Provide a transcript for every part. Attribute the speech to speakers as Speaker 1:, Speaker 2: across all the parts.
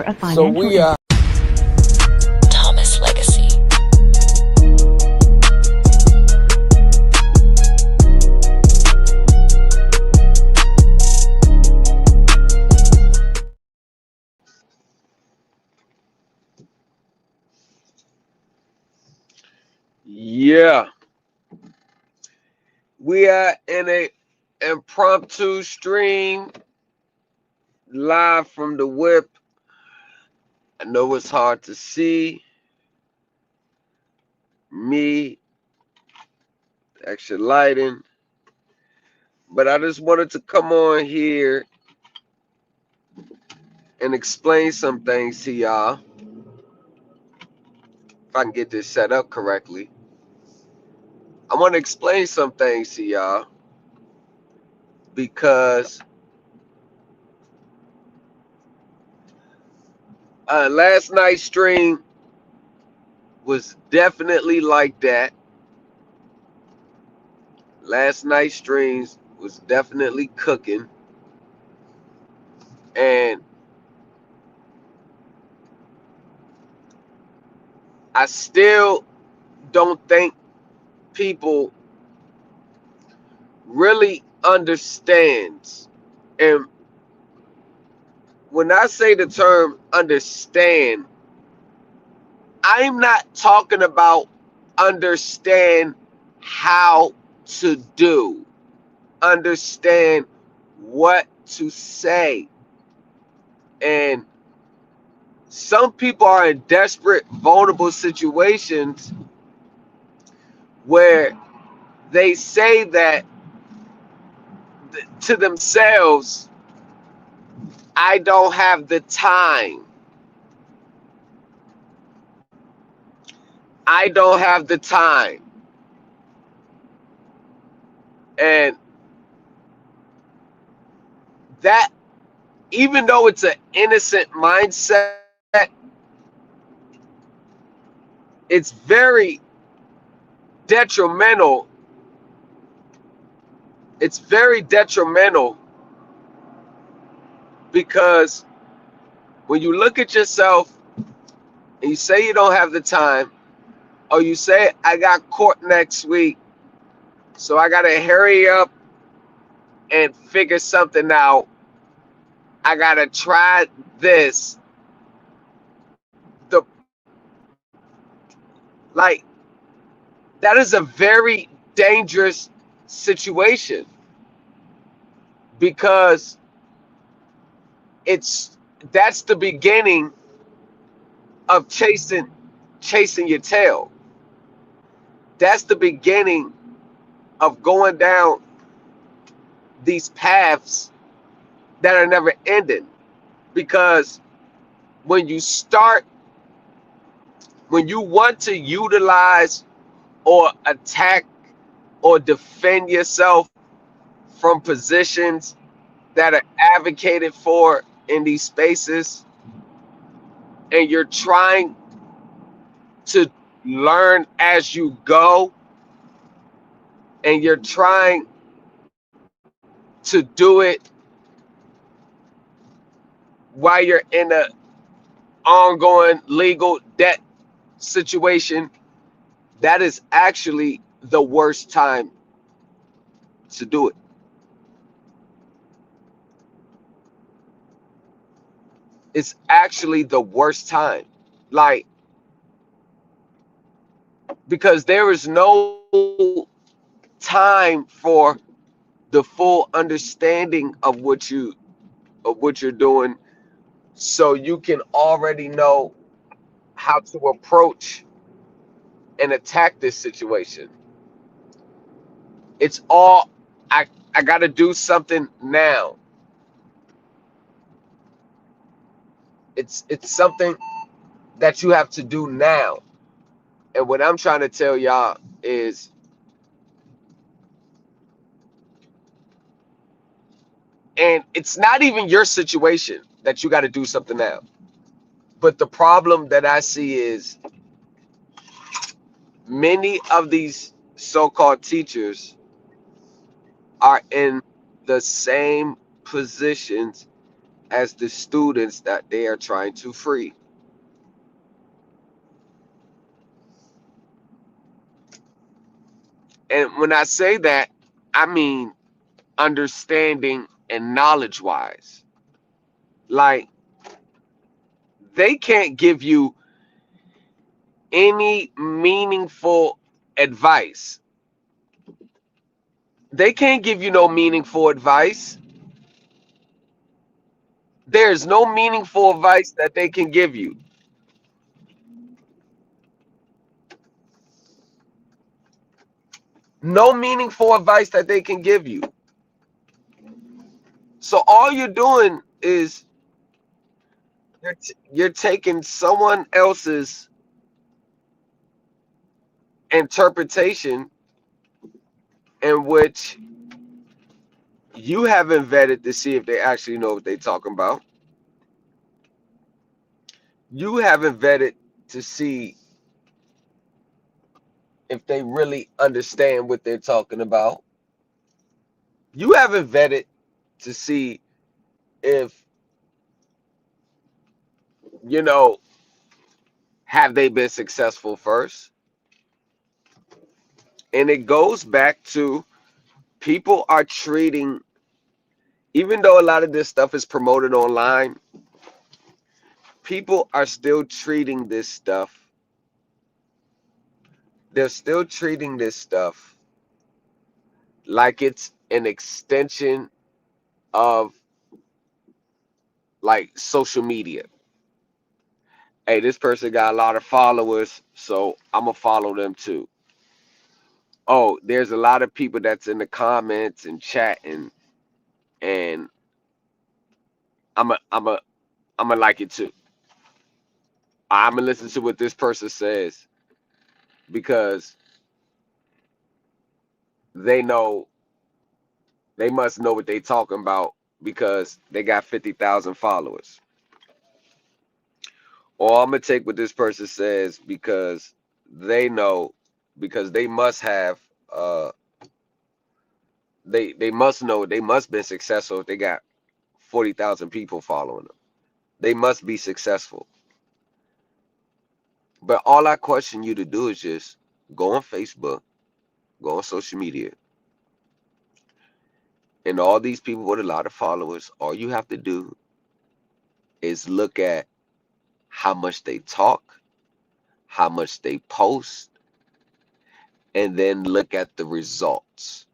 Speaker 1: a
Speaker 2: So
Speaker 1: financial
Speaker 2: we are.
Speaker 3: Thomas Legacy.
Speaker 2: Yeah, we are in a impromptu stream live from the whip. I know it's hard to see me, extra lighting, but I just wanted to come on here and explain some things to y'all. If I can get this set up correctly, I want to explain some things to y'all because last night's stream was definitely like that. Last night's streams was definitely cooking, and I still don't think people really understands. And when I say the term understand, I'm not talking about understand how to do, understand what to say. And some people are in desperate, vulnerable situations where they say that to themselves, I don't have the time. I don't have the time. And that, even though it's an innocent mindset, it's very detrimental. It's very detrimental because when you look at yourself and you say you don't have the time, or you say, I got court next week, so I got to hurry up and figure something out. I got to try this. The like that is a very dangerous situation because that's the beginning of chasing your tail. That's the beginning of going down these paths that are never ending. Because when you want to utilize or attack or defend yourself from positions that are advocated for in these spaces, and you're trying to learn as you go, and you're trying to do it while you're in an ongoing legal debt situation, that is actually the worst time to do it. It's actually the worst time. Like, because there is no time for the full understanding of what you're doing, so you can already know how to approach and attack this situation. It's all I got to do something now. It's something that you have to do now. And what I'm trying to tell y'all is, and it's not even your situation that you got to do something now. But the problem that I see is many of these so-called teachers are in the same positions as the students that they are trying to free. And when I say that, I mean understanding and knowledge wise. Like, they can't give you any meaningful advice. They can't give you no meaningful advice. There's no meaningful advice that they can give you. No meaningful advice that they can give you. So all you're doing is you're taking someone else's interpretation in which you haven't vetted to see if they actually know what they're talking about. You haven't vetted to see if they really understand what they're talking about. You haven't vetted to see if, you know, have they been successful first? And it goes back to people are treating, even though a lot of this stuff is promoted online, people are still treating this stuff. They're still treating this stuff like it's an extension of like social media. Hey, this person got a lot of followers, so I'm gonna follow them too. Oh, there's a lot of people that's in the comments and chatting, and I'm a, I'm a, I'm gonna like it too. I'm gonna listen to what this person says because they know they must know what they talking about because they got 50,000 followers. Or I'm gonna take what this person says because they know, because they must have they must know, they must be successful if they got 40,000 people following them. They must be successful. But all I question you to do is just go on Facebook, go on social media, and all these people with a lot of followers, all you have to do is look at how much they talk, how much they post, and then look at the results.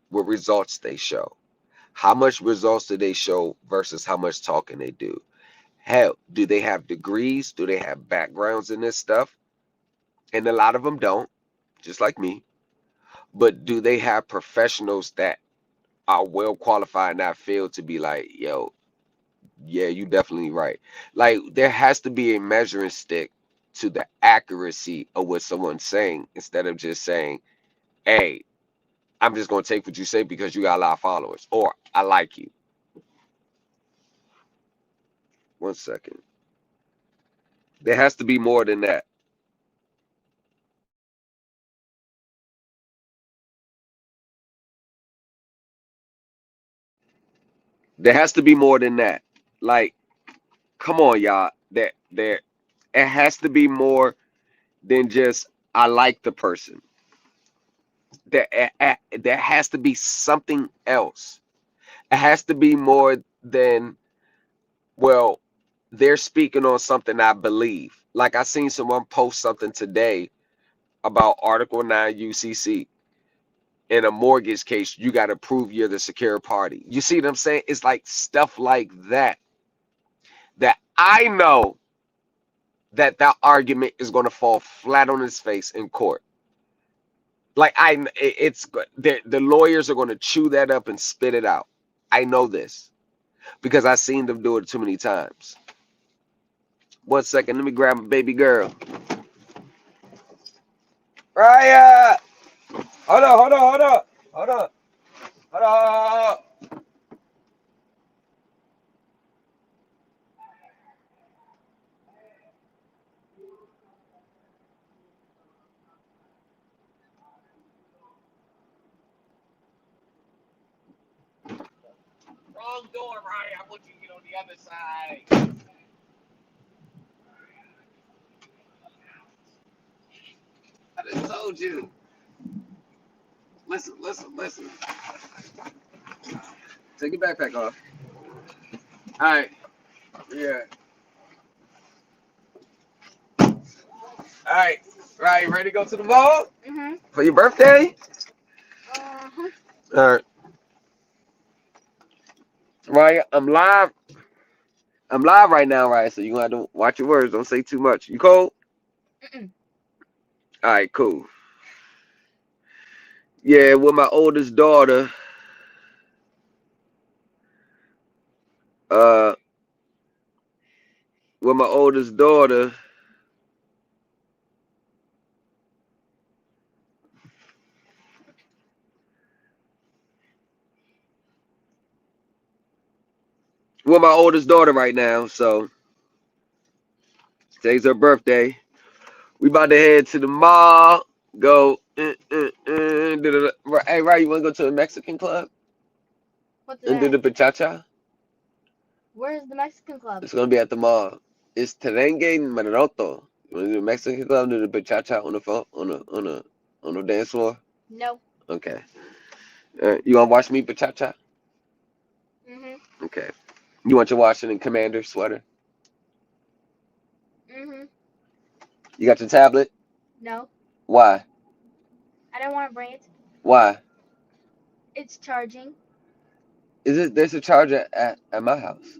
Speaker 2: What results they show. How much results do they show versus how much talking they do? Hell, do they have degrees? Do they have backgrounds in this stuff? And a lot of them don't, just like me. But do they have professionals that are well qualified in that field to be like, yo, yeah, you definitely right. Like, there has to be a measuring stick to the accuracy of what someone's saying instead of just saying, hey, I'm just going to take what you say because you got a lot of followers, or I like you. One second. There has to be more than that. There has to be more than that. Like, come on, y'all. There it has to be more than just I like the person. There has to be something else. It has to be more than, well, they're speaking on something I believe. Like, I seen someone post something today about Article 9 UCC. In a mortgage case, you got to prove you're the secure party. You see what I'm saying? It's like stuff like that that I know that that argument is going to fall flat on its face in court. Like, it's the lawyers are going to chew that up and spit it out. I know this because I've seen them do it too many times. One second, let me grab my baby girl. Raya, hold on, hold on, hold on, hold on, hold on. wrong door, right? I want you to get on the other side. I just told you. Listen. Take your backpack off. All right. Yeah. All right. Right. Ready to go to the mall? For your birthday? All right. Right. I'm live. I'm live right now, right? So you're going to have to watch your words. Don't say too much. You cold? All right, cool. Yeah, with my oldest daughter, uh, with my oldest daughter, with my oldest daughter right now. So today's her birthday. We about to head to the mall. Go. Hey, right, you want to go to a Mexican club
Speaker 1: What's
Speaker 2: and do the
Speaker 1: that?
Speaker 2: pachacha?
Speaker 1: Where's the Mexican club?
Speaker 2: It's gonna be at the mall. It's Terengue and Maroto. You want to do the Mexican club? Do the pachacha on the phone on the dance floor?
Speaker 1: No.
Speaker 2: Okay. You want to watch me pachacha?
Speaker 1: Mhm.
Speaker 2: Okay. You want your Washington Commander sweater?
Speaker 1: Mhm.
Speaker 2: You got your tablet?
Speaker 1: No.
Speaker 2: Why?
Speaker 1: I don't want to bring it.
Speaker 2: Why?
Speaker 1: It's charging.
Speaker 2: There's a charger at my house.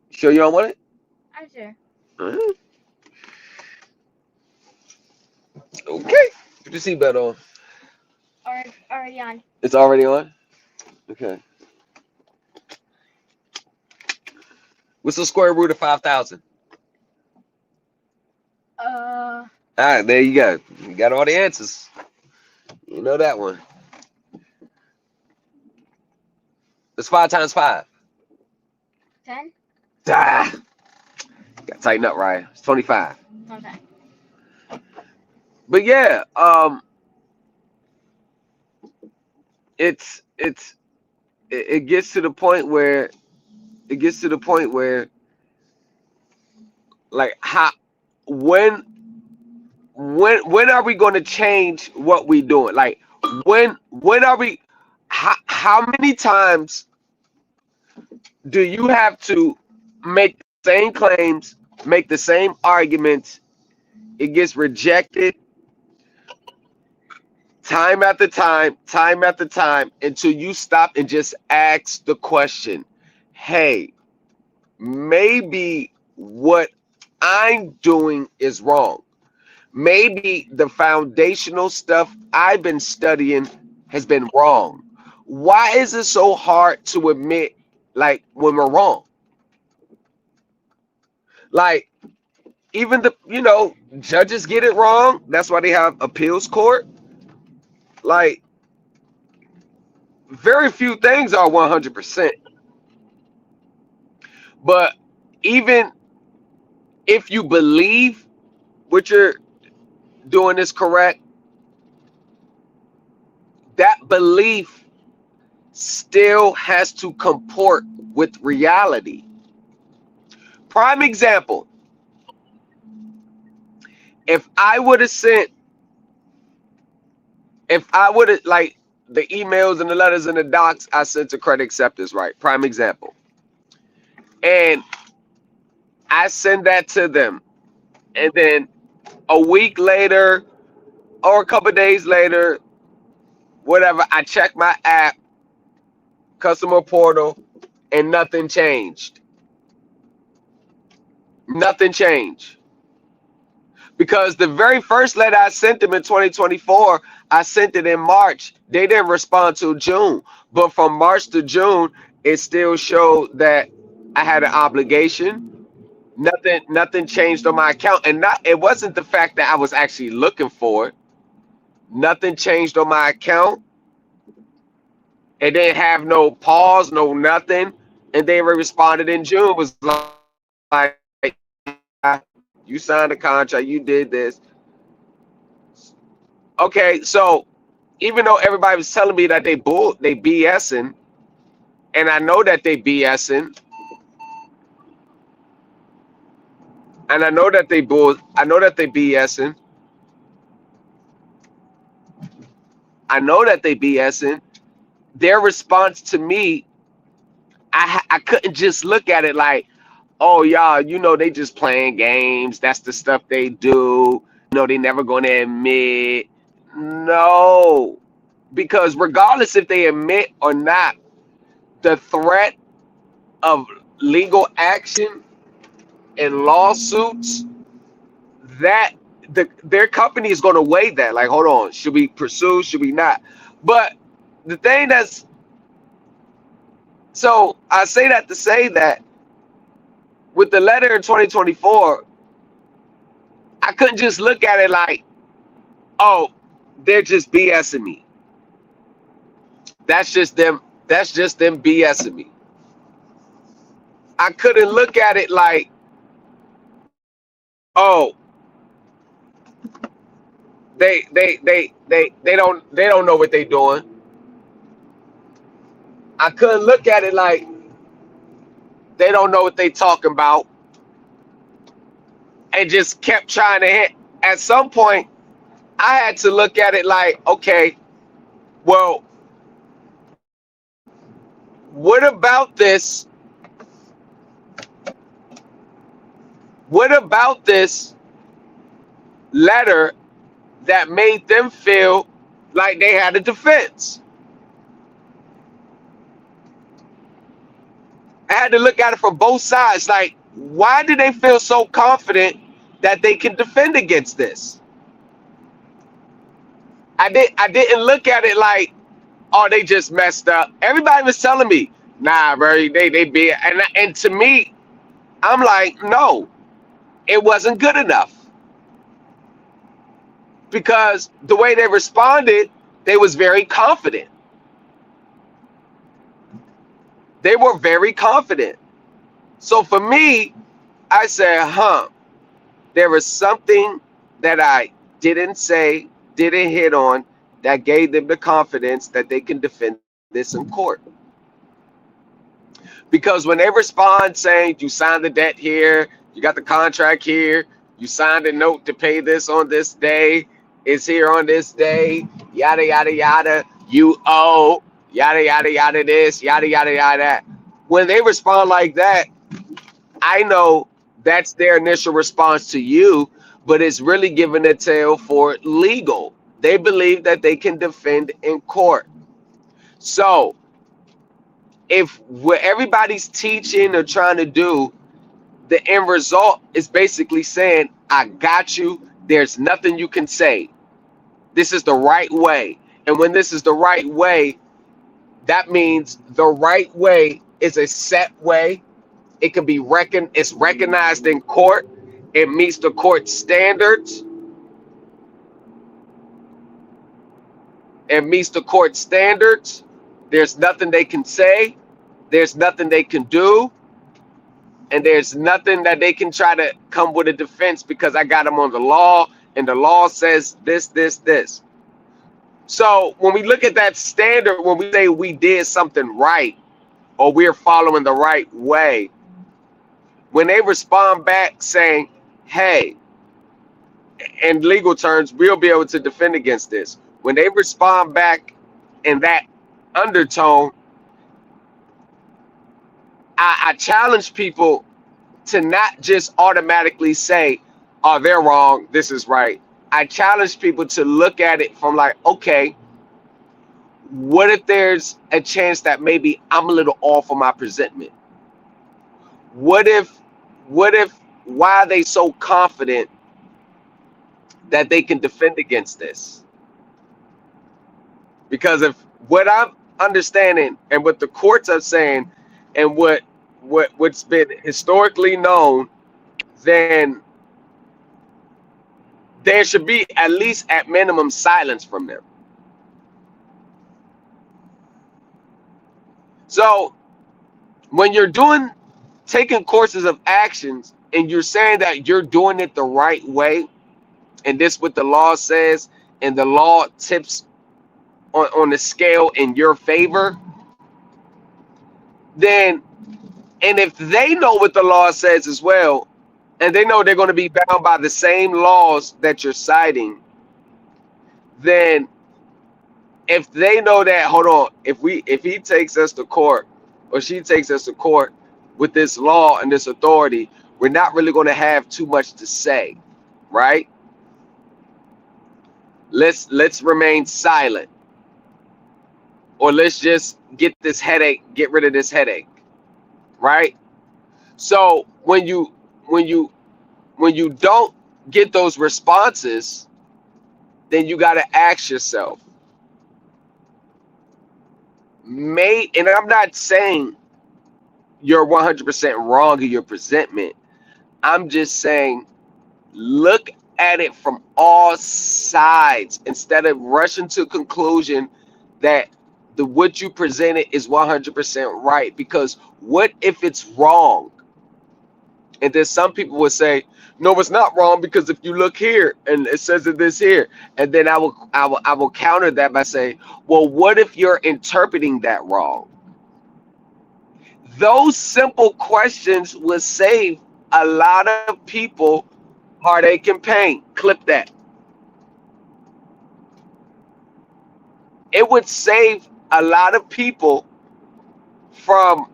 Speaker 2: Sure you don't want it?
Speaker 1: I'm sure.
Speaker 2: Uh-huh. Okay. Put your seatbelt on.
Speaker 1: Already on.
Speaker 2: It's already on? Okay. What's the square root of 5,000? All right, there you go. You got all the answers. You know that one. It's 5 times 5.
Speaker 1: 10.
Speaker 2: Ah, got to tighten up, Ryan. It's 25.
Speaker 1: Okay.
Speaker 2: But yeah, it gets to the point where like when are we going to change what we doing? Like when are we? How many times do you have to make the same claims, make the same arguments? It gets rejected time after time, until you stop and just ask the question, hey, maybe what I'm doing is wrong. Maybe the foundational stuff I've been studying has been wrong. Why is it so hard to admit, like, when we're wrong? Like, even judges get it wrong. That's why they have appeals court. Like, very few things are 100%. But even if you believe what you're doing is correct, that belief still has to comport with reality. Prime example, if I would have like the emails and the letters and the docs I sent to credit acceptors, right? Prime example. And I send that to them. And then a week later or a couple of days later, whatever, I check my app, customer portal, and nothing changed. Nothing changed. Because the very first letter I sent them in 2024, I sent it in March. They didn't respond till June. But from March to June, it still showed that I had an obligation. Nothing changed on my account. And it wasn't the fact that I was actually looking for it. Nothing changed on my account. It didn't have no pause, no nothing. And they responded in June, was like, you signed a contract, you did this. Okay, so even though everybody was telling me that they BSing, and I know that they BSing, and I know that they BSing. I know that they BSing. Their response to me, I couldn't just look at it like, oh y'all, they just playing games. That's the stuff they do. They never gonna admit. No, because regardless if they admit or not, the threat of legal action and lawsuits, that their company is going to weigh that. Like, hold on, should we pursue? Should we not? But the thing so I say that to say that with the letter in 2024, I couldn't just look at it like, oh, they're just BSing me. That's just them. That's just them BSing me. I couldn't look at it like, oh, they don't know what they're doing. I couldn't look at it like they don't know what they talking about, and just kept trying to hit. At some point, I had to look at it like, okay, well, what about this? What about this letter that made them feel like they had a defense? I had to look at it from both sides. Like, why do they feel so confident that they can defend against this? I didn't look at it like, oh, they just messed up. Everybody was telling me, nah, bro, they be, and to me, I'm like, no, it wasn't good enough, because the way they responded, they was very confident. They were very confident. So for me, I said, there was something that I didn't say, didn't hit on, that gave them the confidence that they can defend this in court. Because when they respond saying, you signed the debt here, you got the contract here, you signed a note to pay this on this day, it's here on this day, yada, yada, yada, you owe, yada, yada, yada, this, yada, yada, yada, that. When they respond like that, I know that's their initial response to you, but it's really giving a tail for legal. They believe that they can defend in court. So if what everybody's teaching or trying to do, the end result is basically saying, I got you. There's nothing you can say. This is the right way. And when this is the right way, that means the right way is a set way. It can be it's recognized in court. It meets the court standards. It meets the court standards. There's nothing they can say. There's nothing they can do. And there's nothing that they can try to come with a defense, because I got them on the law, and the law says this, this, this. So when we look at that standard, when we say we did something right, or we're following the right way, when they respond back saying, hey, in legal terms, we'll be able to defend against this. When they respond back in that undertone, I challenge people to not just automatically say, oh, they're wrong, this is right. I challenge people to look at it from like, okay, what if there's a chance that maybe I'm a little off on my presentment? Why are they so confident that they can defend against this? Because if what I'm understanding and what the courts are saying and what's been historically known, then there should be at least at minimum silence from them. So when you're taking courses of actions and you're saying that you're doing it the right way, and this what the law says, and the law tips on the scale in your favor, then, and if they know what the law says as well, and they know they're going to be bound by the same laws that you're citing, then if they know that, hold on, if he takes us to court or she takes us to court with this law and this authority, we're not really going to have too much to say, right? Let's remain silent, or let's just get rid of this headache, right? So when you don't get those responses, then you got to ask yourself, and I'm not saying you're 100% wrong in your presentment. I'm just saying, look at it from all sides instead of rushing to conclusion that what you presented is 100% right. Because what if it's wrong? And then some people would say, no, it's not wrong because if you look here and it says it this here, and then I will counter that by saying, well, what if you're interpreting that wrong? Those simple questions will save a lot of people heartache and pain. Clip that. It would save a lot of people from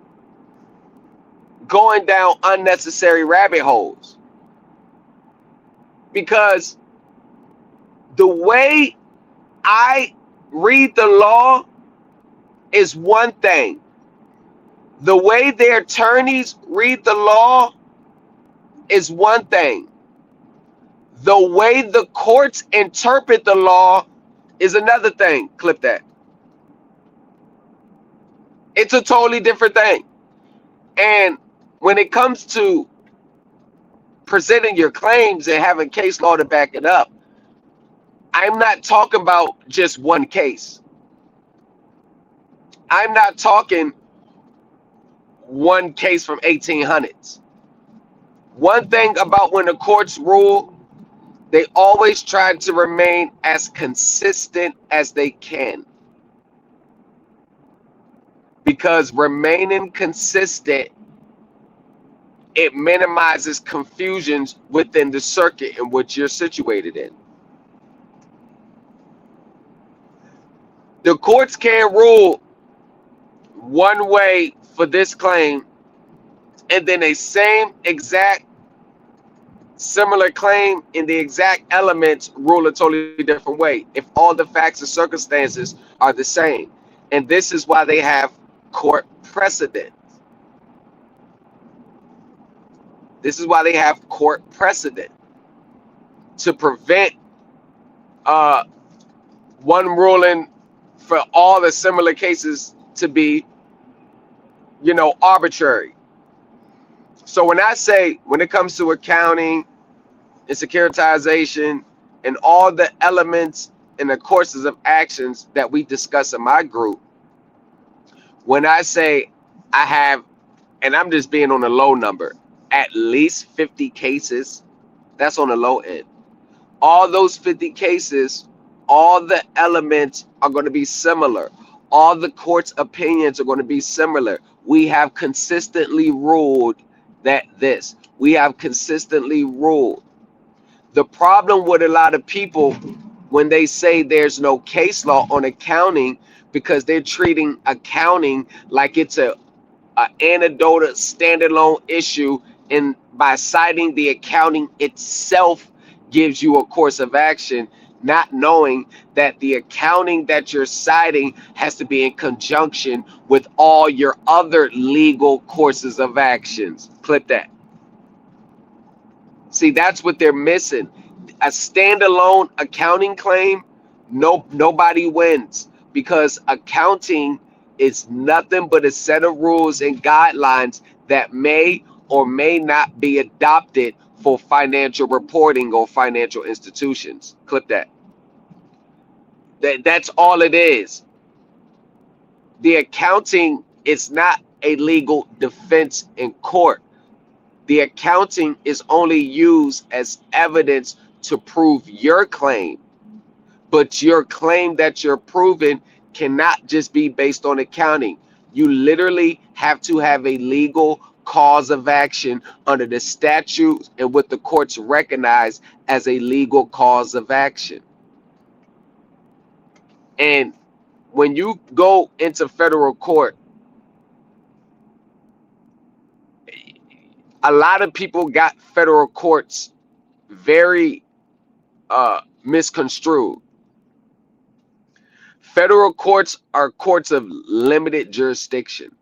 Speaker 2: going down unnecessary rabbit holes. Because the way I read the law is one thing. The way their attorneys read the law is one thing. The way the courts interpret the law is another thing. Clip that. It's a totally different thing. And when it comes to presenting your claims and having case law to back it up, I'm not talking about just one case. I'm not talking one case from 1800s. One thing about when the courts rule, they always try to remain as consistent as they can. Because remaining consistent, it minimizes confusions within the circuit in which you're situated in. The courts can't rule one way for this claim and then a same exact similar claim in the exact elements rule a totally different way if all the facts and circumstances are the same. And this is why they have court precedent. This is why they have court precedent, to prevent one ruling for all the similar cases to be, arbitrary. So when I say, when it comes to accounting and securitization and all the elements and the courses of actions that we discuss in my group, when I say I have, and I'm just being on a low number, at least 50 cases, that's on the low end. All those 50 cases, all the elements are going to be similar. All the court's opinions are going to be similar. We have consistently ruled that this. We have consistently ruled. The problem with a lot of people when they say there's no case law on accounting, because they're treating accounting like it's a anecdotal standalone issue, and by citing the accounting itself gives you a course of action, not knowing that the accounting that you're citing has to be in conjunction with all your other legal courses of actions. Clip that. See, that's what they're missing. A standalone accounting claim, nobody wins, because accounting is nothing but a set of rules and guidelines that may or may not be adopted for financial reporting or financial institutions. Clip that. That's all it is. The accounting is not a legal defense in court. The accounting is only used as evidence to prove your claim. But your claim that you're proving cannot just be based on accounting. You literally have to have a legal cause of action under the statutes and what the courts recognize as a legal cause of action. And when you go into federal court, a lot of people got federal courts very misconstrued. Federal courts are courts of limited jurisdiction.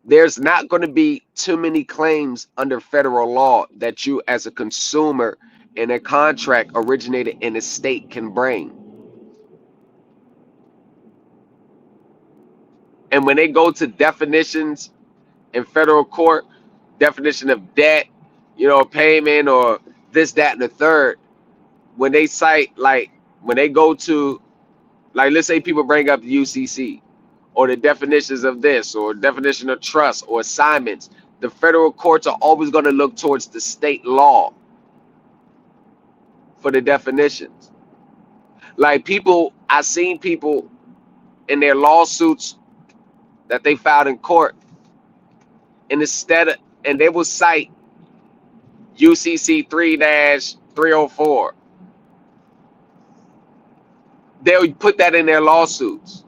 Speaker 2: There's not going to be too many claims under federal law that you as a consumer in a contract originated in a state can bring. And when they go to definitions in federal court, definition of debt, payment or this, that, and the third, when they cite, like, when they go to, like, let's say people bring up the UCC or the definitions of this or definition of trust or assignments, the federal courts are always going to look towards the state law for the definitions. Like, I've seen people in their lawsuits that they filed in court, and they will cite UCC 3-304. They'll put that in their lawsuits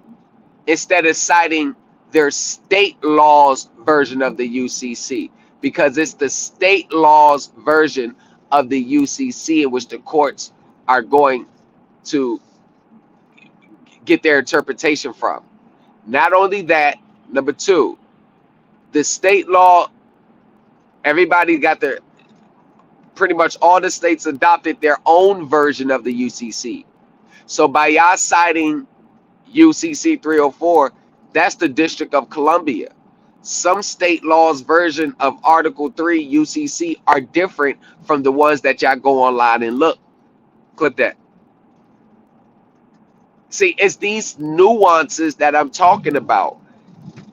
Speaker 2: instead of citing their state law's version of the UCC, because it's the state law's version of the UCC in which the courts are going to get their interpretation from. Not only that, number two, the state law, everybody got pretty much all the states adopted their own version of the UCC. So by y'all citing UCC 304, that's the District of Columbia. Some state laws version of Article 3 UCC are different from the ones that y'all go online and look. Clip that. See, it's these nuances that I'm talking about,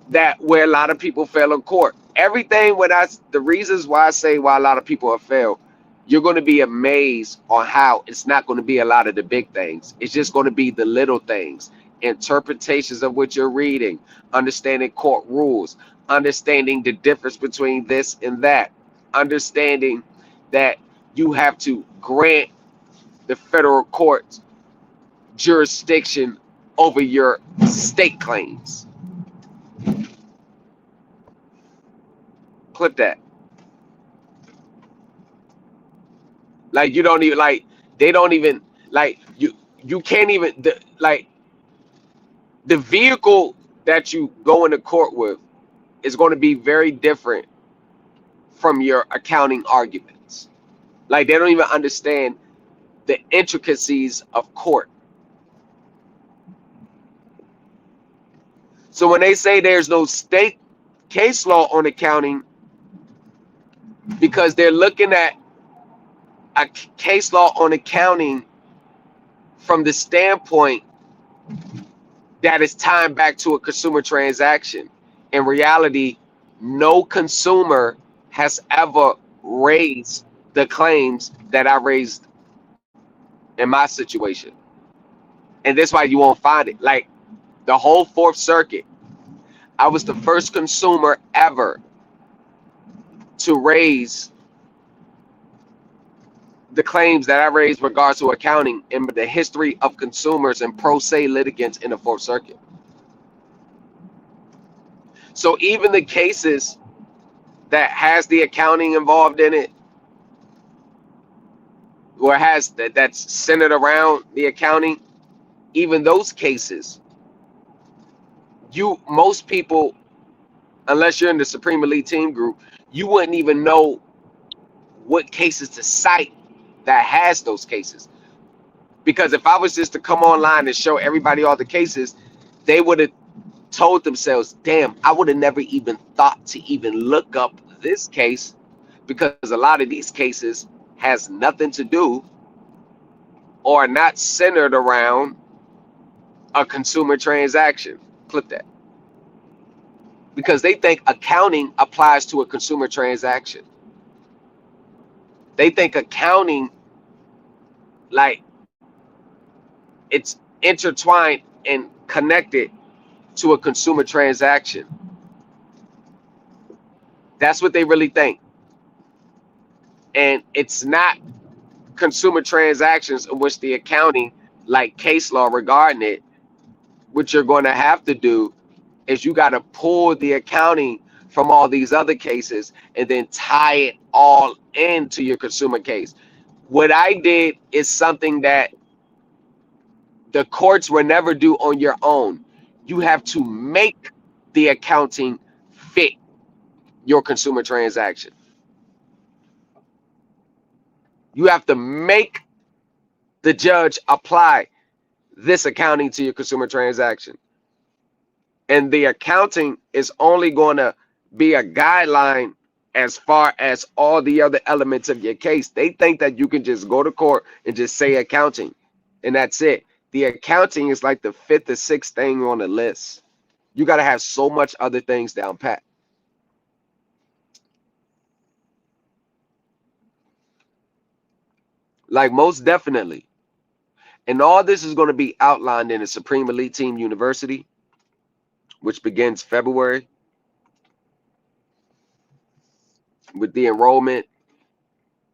Speaker 2: that where a lot of people fail in court. Everything, the reasons why I say why a lot of people have failed, you're going to be amazed on how it's not going to be a lot of the big things. It's just going to be the little things. Interpretations of what you're reading, understanding court rules, understanding the difference between this and that, understanding that you have to grant the federal courts jurisdiction over your state claims. Clip that. Like, you don't even, like, they don't even, like, you can't even, like, the vehicle that you go into court with is going to be very different from your accounting arguments. Like, they don't even understand the intricacies of court. So when they say there's no state case law on accounting, because they're looking at a case law on accounting from the standpoint that is tied back to a consumer transaction. In reality, no consumer has ever raised the claims that I raised in my situation. And that's why you won't find it. Like, the whole Fourth Circuit, I was the first consumer ever to raise the claims that I raised with regards to accounting in the history of consumers and pro se litigants in the Fourth Circuit. So even the cases that has the accounting involved in it, or has that's centered around the accounting, even those cases, most people, unless you're in the Supreme Elite Team group, you wouldn't even know what cases to cite that has those cases. Because if I was just to come online and show everybody all the cases, they would have told themselves, damn, I would have never even thought to even look up this case, because a lot of these cases has nothing to do or not centered around a consumer transaction. Clip that. Because they think accounting applies to a consumer transaction. They think accounting, like, it's intertwined and connected to a consumer transaction. That's what they really think. And it's not consumer transactions in which the accounting, like case law regarding it, what you're going to have to do is you got to pull the accounting from all these other cases and then tie it all into your consumer case. What I did is something that the courts will never do on your own. You have to make the accounting fit your consumer transaction. You have to make the judge apply this accounting to your consumer transaction. And the accounting is only going to be a guideline as far as all the other elements of your case. They think that you can just go to court and just say accounting, and that's it. The accounting is like the fifth or sixth thing on the list. You got to have so much other things down pat. Like, most definitely. And all this is going to be outlined in the Supreme Elite Team University, which begins February with the enrollment.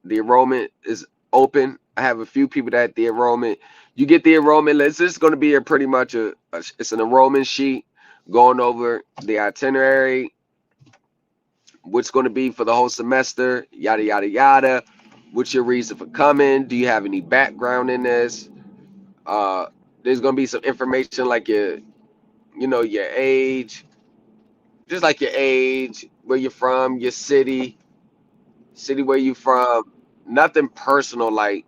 Speaker 2: The enrollment is open. I have a few people that the enrollment. You get the enrollment list. This is going to be pretty much it's an enrollment sheet going over the itinerary, what's going to be for the whole semester, yada, yada, yada. What's your reason for coming? Do you have any background in this? There's going to be some information like your age, just like your age, where you're from, your city where you from. Nothing personal like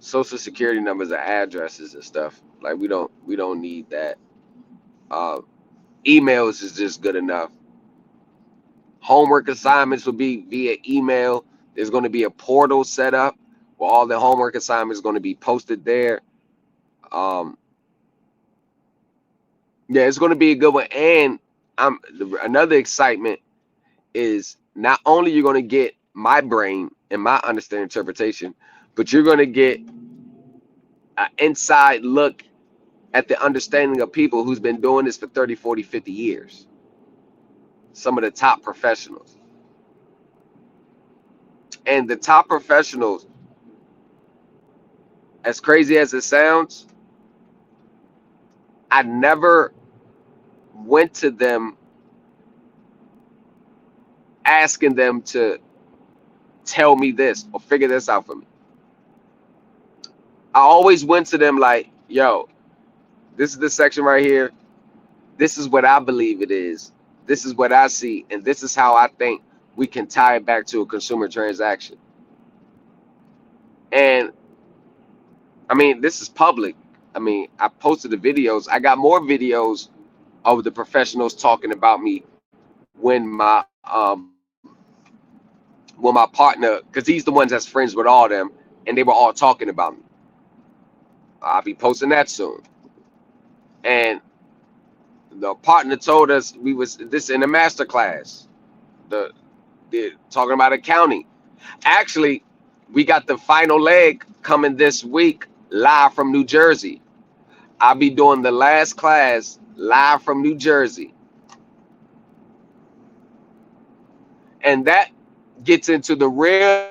Speaker 2: social security numbers or addresses and stuff. Like we don't need that. Emails is just good enough. Homework assignments will be via email. There's going to be a portal set up where all the homework assignments are going to be posted there. Yeah, it's going to be a good one. And another excitement is not only you're going to get my brain and my understanding interpretation, but you're going to get an inside look at the understanding of people who's been doing this for 30, 40, 50 years. Some of the top professionals. And the top professionals, as crazy as it sounds, I never went to them asking them to tell me this or figure this out for me. I always went to them like, yo, this is the section right here. This is what I believe it is. This is what I see. And this is how I think we can tie it back to a consumer transaction. And I mean, this is public. I mean, I posted the videos. I got more videos of the professionals talking about me when my partner, because he's the one that's friends with all of them, and they were all talking about me. I'll be posting that soon. And the partner told us we was this in a master class, the talking about accounting. Actually, we got the final leg coming this week live from New Jersey. I'll be doing the last class live from New Jersey. And that gets into the real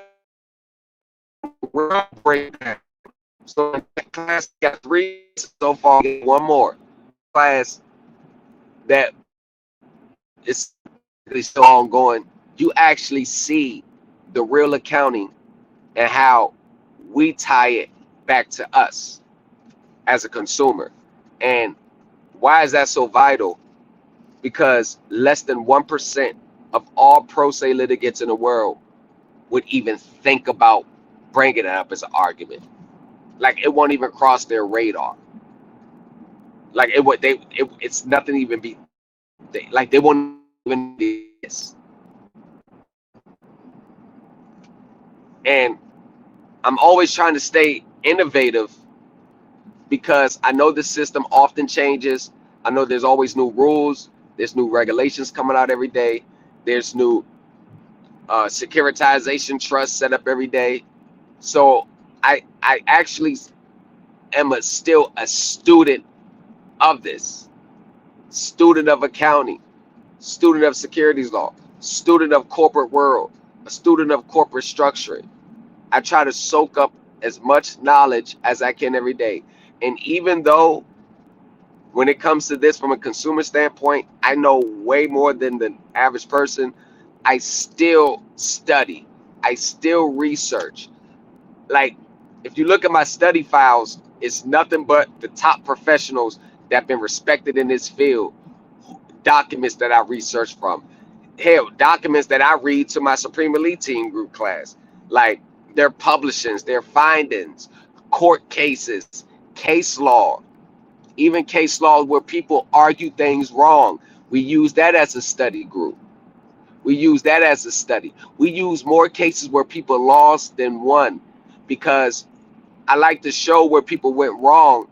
Speaker 2: breakdown. So in that class, got 3 so far. One more class that is still ongoing. You actually see the real accounting and how we tie it back to us as a consumer. And why is that so vital? Because less than 1% of all pro se litigants in the world would even think about bringing it up as an argument. Like, it won't even cross their radar. Like, it's nothing even be. They won't even do this. And I'm always trying to stay innovative because I know the system often changes. I know there's always new rules. There's new regulations coming out every day. There's new securitization trusts set up every day. So I actually am still a student of this. student of accounting, student of securities law, student of corporate world, a student of corporate structuring. I try to soak up as much knowledge as I can every day. And even though when it comes to this from a consumer standpoint, I know way more than the average person, I still study. I still research. Like, if you look at my study files, it's nothing but the top professionals that have been respected in this field, documents that I research from. Hell, documents that I read to my Supreme Elite Team group class. Like, their publishings, their findings, court cases, case law, even case law where people argue things wrong. We use that as a study group. We use that as a study. We use more cases where people lost than won, because I like to show where people went wrong,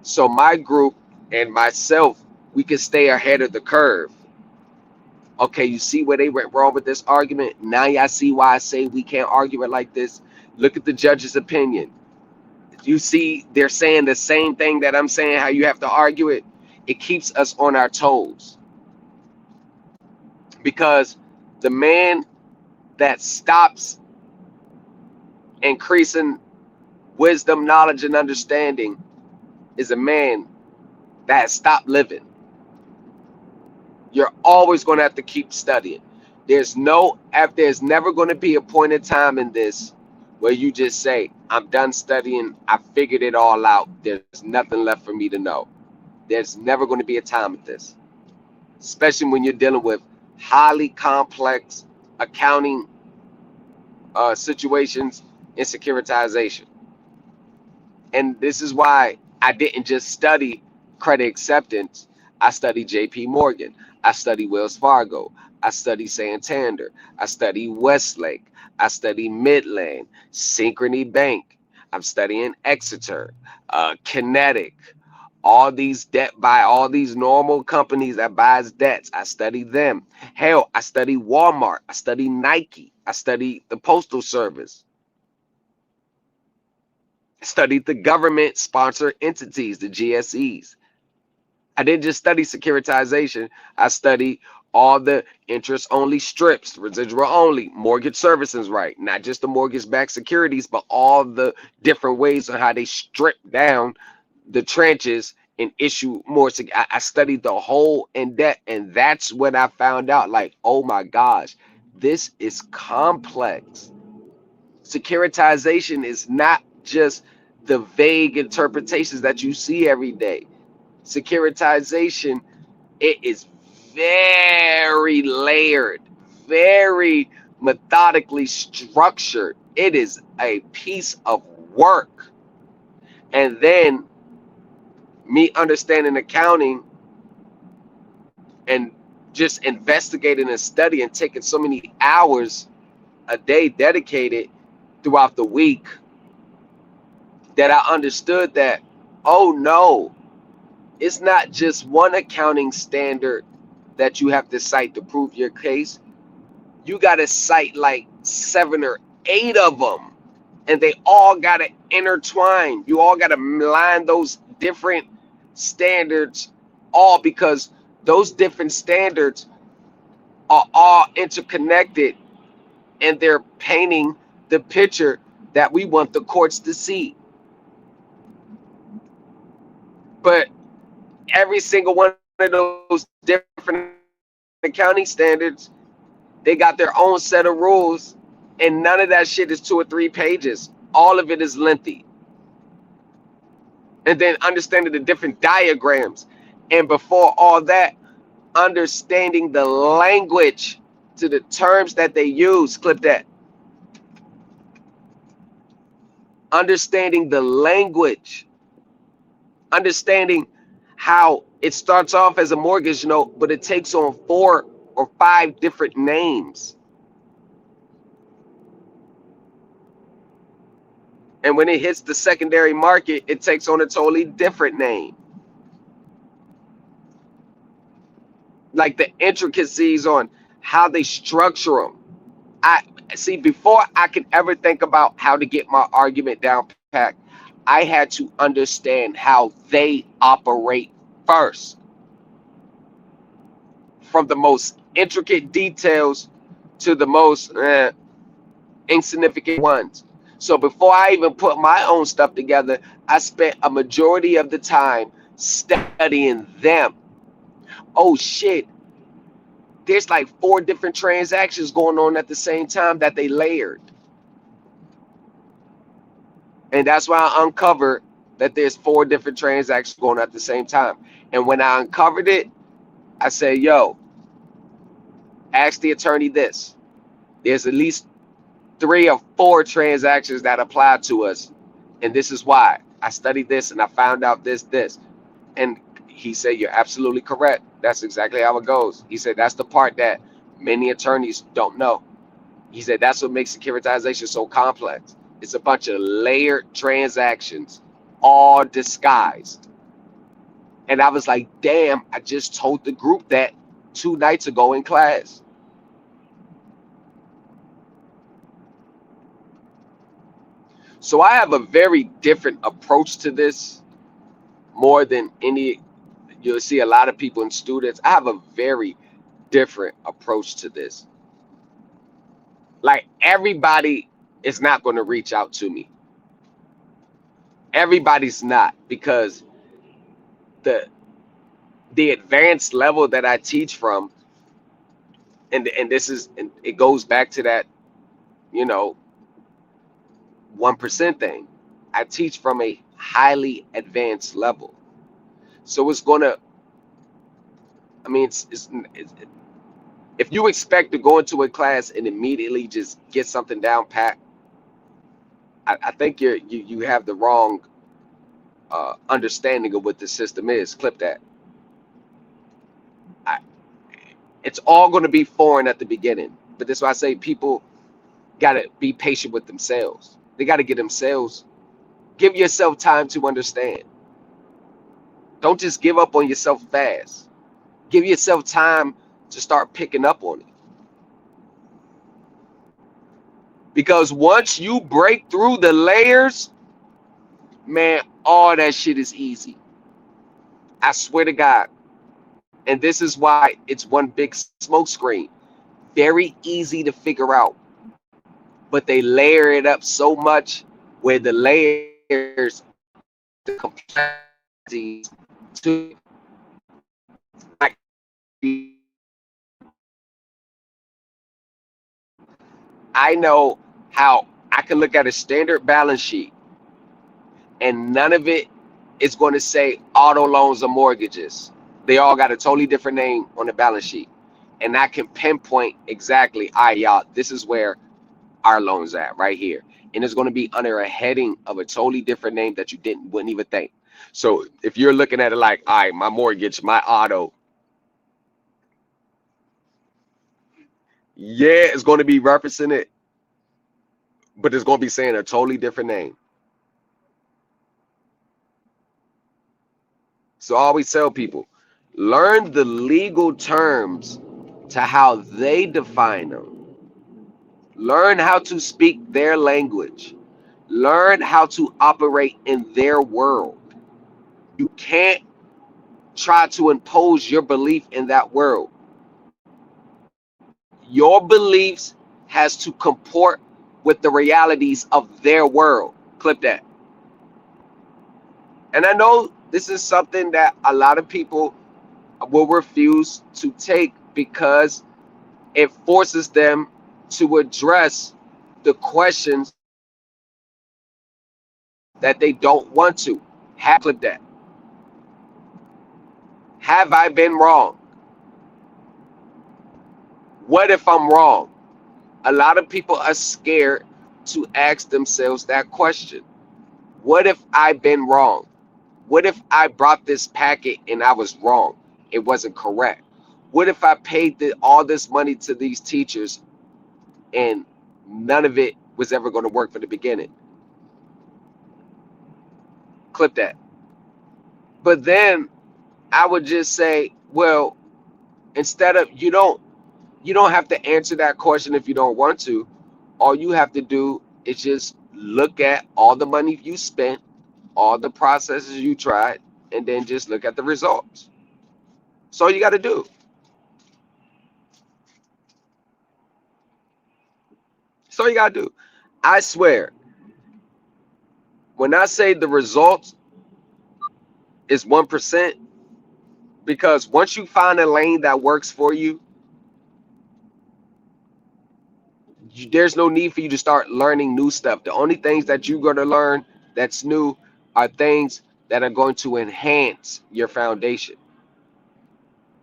Speaker 2: so my group and myself, we can stay ahead of the curve. Okay, you see where they went wrong with this argument? Now y'all see why I say we can't argue it like this? Look at the judge's opinion. You see they're saying the same thing that I'm saying, how you have to argue it. It keeps us on our toes, because the man that stops increasing wisdom, knowledge, and understanding is a man that has stopped living. You're always going to have to keep studying. There's never going to be a point in time in this where you just say, I'm done studying, I figured it all out, there's nothing left for me to know. There's never going to be a time with this, especially when you're dealing with highly complex accounting situations and securitization. And this is why I didn't just study credit acceptance. I studied JP Morgan. I studied Wells Fargo. I studied Santander. I studied Westlake. I studied Midland, Synchrony Bank. I'm studying Exeter, Kinetic, all these all these normal companies that buys debts. I study them. Hell, I study Walmart. I study Nike. I study the Postal Service. I studied the government sponsored entities, the GSEs. I didn't just study securitization. I studied all the interest only strips, residual only, mortgage servicing right, not just the mortgage backed securities, but all the different ways on how they strip down the trenches and issue more. I studied the whole in depth, and that's when I found out, like, oh my gosh, this is complex. Securitization is not just the vague interpretations that you see every day. Securitization, it is very layered, very methodically structured. It is a piece of work. And then me understanding accounting and just investigating and studying, taking so many hours a day dedicated throughout the week, that I understood that, oh no, it's not just one accounting standard that you have to cite to prove your case. You got to cite like 7 or 8 of them, and they all got to intertwine. You all got to line those different standards, all because those different standards are all interconnected, and they're painting the picture that we want the courts to see. But every single one of those different accounting standards, they got their own set of rules, and none of that shit is 2 or 3 pages. All of it is lengthy. And then understanding the different diagrams, and before all that, understanding the language to the terms that they use. Clip that. Understanding the language, understanding how it starts off as a mortgage note, but it takes on 4 or 5 different names. And when it hits the secondary market, it takes on a totally different name. Like the intricacies on how they structure them. I see, before I could ever think about how to get my argument down pat, I had to understand how they operate first. from the most intricate details to the most insignificant ones. So before I even put my own stuff together, I spent a majority of the time studying them. Oh shit, there's like 4 different transactions going on at the same time that they layered. And that's why I uncovered that there's 4 different transactions going on at the same time. And when I uncovered it, I said, yo, ask the attorney this. There's at least 3 or 4 transactions that apply to us. And this is why. I studied this and I found out this. And he said, you're absolutely correct. That's exactly how it goes. He said, that's the part that many attorneys don't know. He said, that's what makes securitization so complex. It's a bunch of layered transactions, all disguised. And I was like, damn, I just told the group that 2 nights ago in class. So I have a very different approach to this, more than any. You'll see a lot of people and students. I have a very different approach to this. Like, everybody is not going to reach out to me. Everybody's not, because the advanced level that I teach from, and it goes back to that, 1% thing. I teach from a highly advanced level. So it's going to, I mean, it's if you expect to go into a class and immediately just get something down pat, I think you have the wrong understanding of what the system is. Clip that. It's all going to be foreign at the beginning, but that's why I say people got to be patient with themselves. They got to give yourself time to understand. Don't just give up on yourself fast. Give yourself time to start picking up on it. Because once you break through the layers, man, all that shit is easy. I swear to God. And this is why it's one big smoke screen. Very easy to figure out. But they layer it up so much where the layers, the complexities to I know how I can look at a standard balance sheet and none of it is going to say auto loans or mortgages. They all got a totally different name on the balance sheet. And I can pinpoint exactly, all right, y'all, this is where our loans at right here. And it's going to be under a heading of a totally different name that you wouldn't even think. So if you're looking at it like, all right, my mortgage, my auto, yeah, it's going to be referencing it, but it's going to be saying a totally different name. So I always tell people, learn the legal terms to how they define them. Learn how to speak their language. Learn how to operate in their world. You can't try to impose your belief in that world. Your beliefs has to comport with the realities of their world. Clip that. And I know this is something that a lot of people will refuse to take because it forces them to address the questions that they don't want to. Clip that. Have I been wrong? What if I'm wrong? A lot of people are scared to ask themselves that question. What if I've been wrong? What if I brought this packet and I was wrong? It wasn't correct. What if I paid all this money to these teachers and none of it was ever going to work from the beginning? Clip that. But then I would just say, well, instead of, you don't have to answer that question if you don't want to. All you have to do is just look at all the money you spent, all the processes you tried, and then just look at the results. That's all you got to do. That's all you gotta do. I swear, when I say the result is 1%, because once you find a lane that works for you, there's no need for you to start learning new stuff. The only things that you're going to learn that's new are things that are going to enhance your foundation.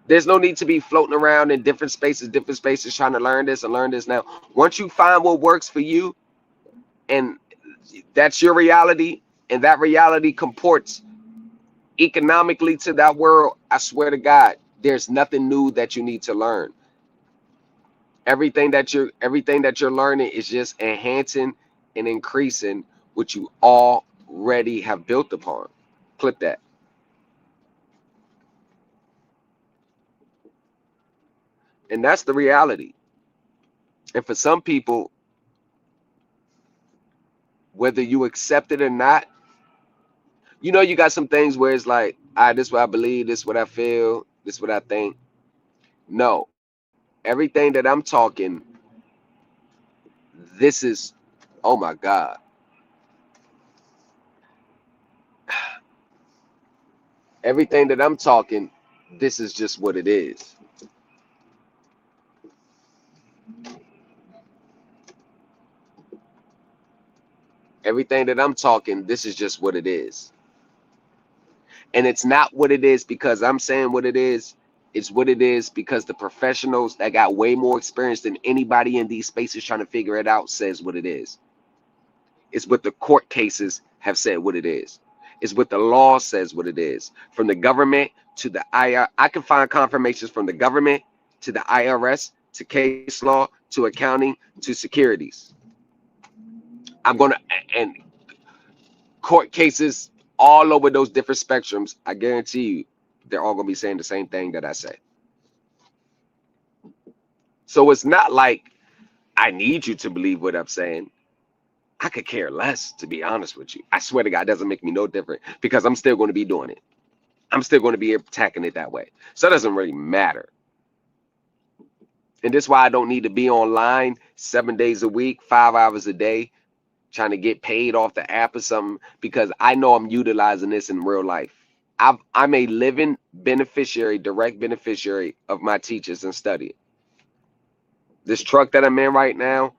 Speaker 2: There's no need to be floating around in different spaces, trying to learn this and learn this. Now, once you find what works for you, and that's your reality, and that reality comports economically to that world, I swear to God, there's nothing new that you need to learn. Everything that you're learning is just enhancing and increasing what you already have built upon. Clip that. And that's the reality. And for some people, whether you accept it or not, you got some things where it's like, this is what I believe, this is what I feel, this is what I think. No, everything that I'm talking, this is, oh my God. Everything that I'm talking, this is just what it is. Everything that I'm talking, this is just what it is. And it's not what it is because I'm saying what it is. It's what it is because the professionals that got way more experience than anybody in these spaces trying to figure it out says what it is. It's what the court cases have said what it is. It's what the law says what it is. From the government to the IR, I can find confirmations from the government to the IRS to case law to accounting to securities. And court cases all over those different spectrums, I guarantee you, they're all going to be saying the same thing that I say. So it's not like I need you to believe what I'm saying. I could care less, to be honest with you. I swear to God, it doesn't make me no different because I'm still going to be doing it. I'm still going to be attacking it that way. So it doesn't really matter. And that's why I don't need to be online 7 days a week, 5 hours a day, trying to get paid off the app or something, because I know I'm utilizing this in real life. I'm a living beneficiary, direct beneficiary of my teachers and study. This truck that I'm in right now,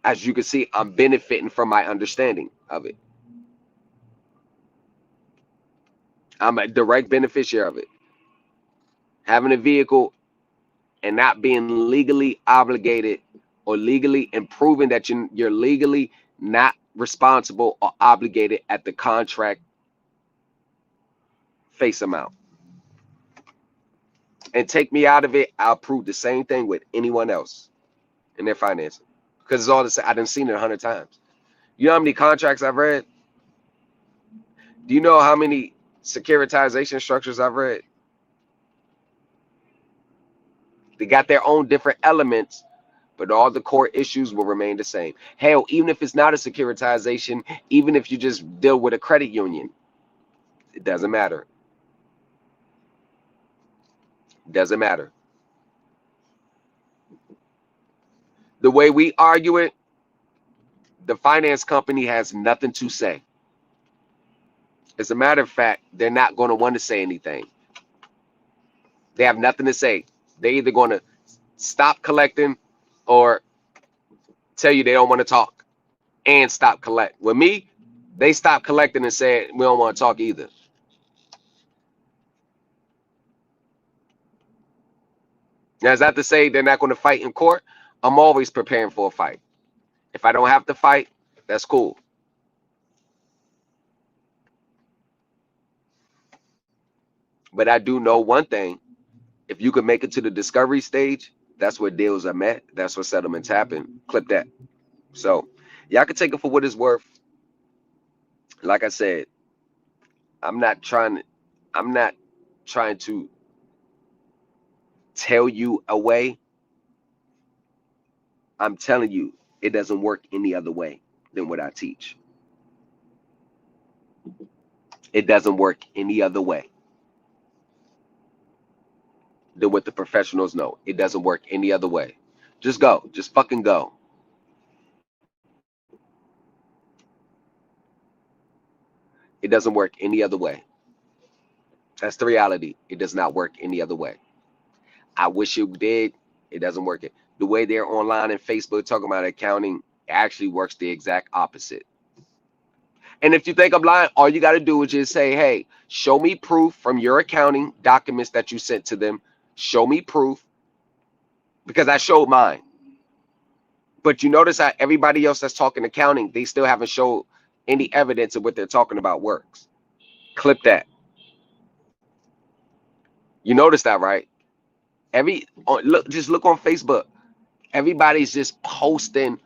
Speaker 2: as you can see, I'm benefiting from my understanding of it. I'm a direct beneficiary of it. Having a vehicle and not being legally obligated or legally and proving that you're legally not responsible or obligated at the contract face amount. And take me out of it, I'll prove the same thing with anyone else in their financing. Because it's all the same. I done seen it 100 times. You know how many contracts I've read? Do you know how many securitization structures I've read? They got their own different elements, but all the core issues will remain the same. Hell, even if it's not a securitization, even if you just deal with a credit union, it doesn't matter. It doesn't matter. The way we argue it, the finance company has nothing to say. As a matter of fact, they're not going to want to say anything. They have nothing to say. They're either going to stop collecting or tell you they don't want to talk and stop collect. With me, they stopped collecting and said we don't want to talk either. Now, is that to say they're not going to fight in court? I'm always preparing for a fight. If I don't have to fight, that's cool. But I do know one thing. If you can make it to the discovery stage, that's where deals are met. That's where settlements happen. Clip that. So y'all can take it for what it's worth. Like I said, I'm not trying to tell you a way. I'm telling you, it doesn't work any other way than what I teach. It doesn't work any other way than what the professionals know. It doesn't work any other way. Just go. Just fucking go. It doesn't work any other way. That's the reality. It does not work any other way. I wish it did. It doesn't work. It. The way they're online and Facebook talking about accounting actually works the exact opposite. And if you think I'm lying, all you got to do is just say, hey, show me proof from your accounting documents that you sent to them. Show me proof, because I showed mine. But you notice how everybody else that's talking accounting, they still haven't showed any evidence of what they're talking about works. Clip that. You notice that, right? Just look on Facebook. Everybody's just posting.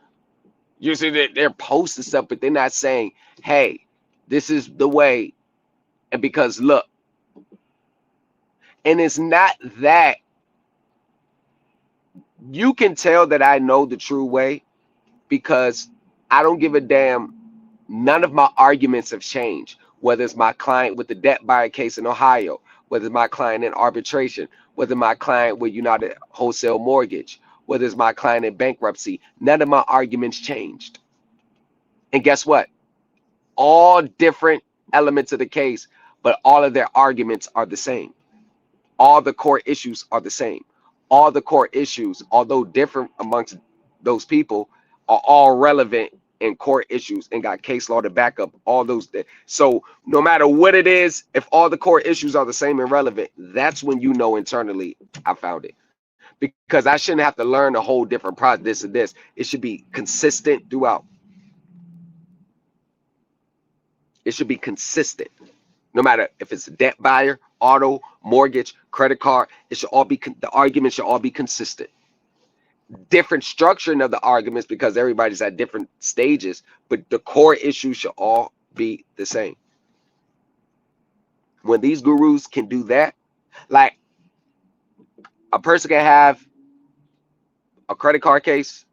Speaker 2: You see that they're posting stuff, but they're not saying, hey, this is the way. And because look, and it's not that you can tell that I know the true way, because I don't give a damn. None of my arguments have changed, whether it's my client with the debt buyer case in Ohio, whether it's my client in arbitration, whether my client with United Wholesale Mortgage, whether it's my client in bankruptcy. None of my arguments changed. And guess what? All different elements of the case, but all of their arguments are the same. All the core issues are the same. All the core issues, although different amongst those people, are all relevant in core issues and got case law to back up all those. So no matter what it is, if all the core issues are the same and relevant, that's when you know internally I found it. Because I shouldn't have to learn a whole different process, this and this. It should be consistent throughout. It should be consistent. No matter if it's a debt buyer, auto, mortgage, credit card, it should all be, the arguments should all be consistent. Different structuring of the arguments because everybody's at different stages, but the core issues should all be the same. When these gurus can do that, like a person can have a credit card case,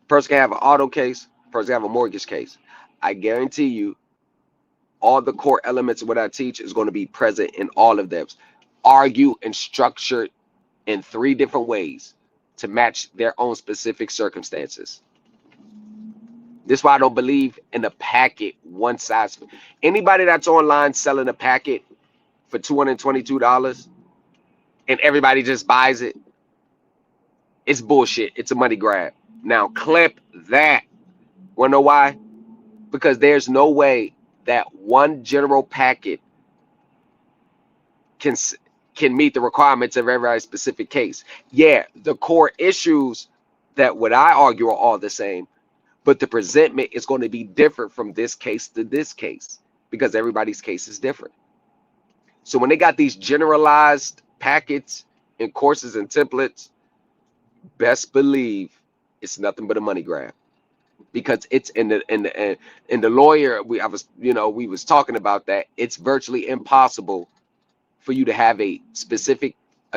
Speaker 2: a person can have an auto case, a person can have a mortgage case. I guarantee you, all the core elements of what I teach is going to be present in all of them. Argue and structure in 3 different ways to match their own specific circumstances. This is why I don't believe in a packet, one size. Anybody that's online selling a packet for $222 and everybody just buys it, it's bullshit. It's a money grab. Now clip that. Wanna know why? Because there's no way that one general packet can meet the requirements of every specific case. Yeah, the core issues that what I argue are all the same, but the presentment is going to be different from this case to this case because everybody's case is different. So when they got these generalized packets and courses and templates, best believe it's nothing but a money grab, because it's in the lawyer. We was talking about that. It's virtually impossible for you to have a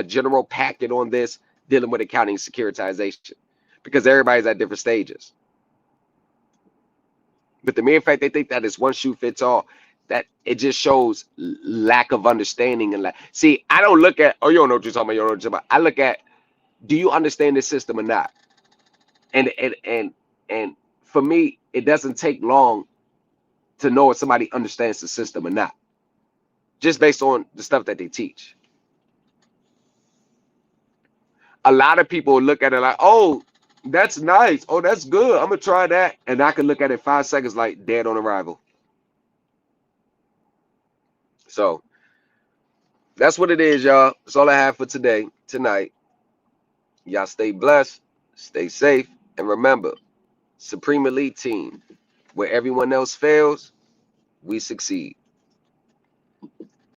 Speaker 2: general packet on this dealing with accounting securitization, because everybody's at different stages. But the mere fact they think that it's one shoe fits all, that it just shows lack of understanding. And see, I don't look at, oh, you don't know what you're talking about, you don't know what you're talking about. I look at, do you understand this system or not? And for me, it doesn't take long to know if somebody understands the system or not, just based on the stuff that they teach. A lot of people look at it like, oh, that's nice. Oh, that's good. I'm going to try that. And I can look at it 5 seconds like dead on arrival. So that's what it is, y'all. That's all I have for tonight. Y'all stay blessed, stay safe, and remember, Supreme Elite Team, where everyone else fails, we succeed.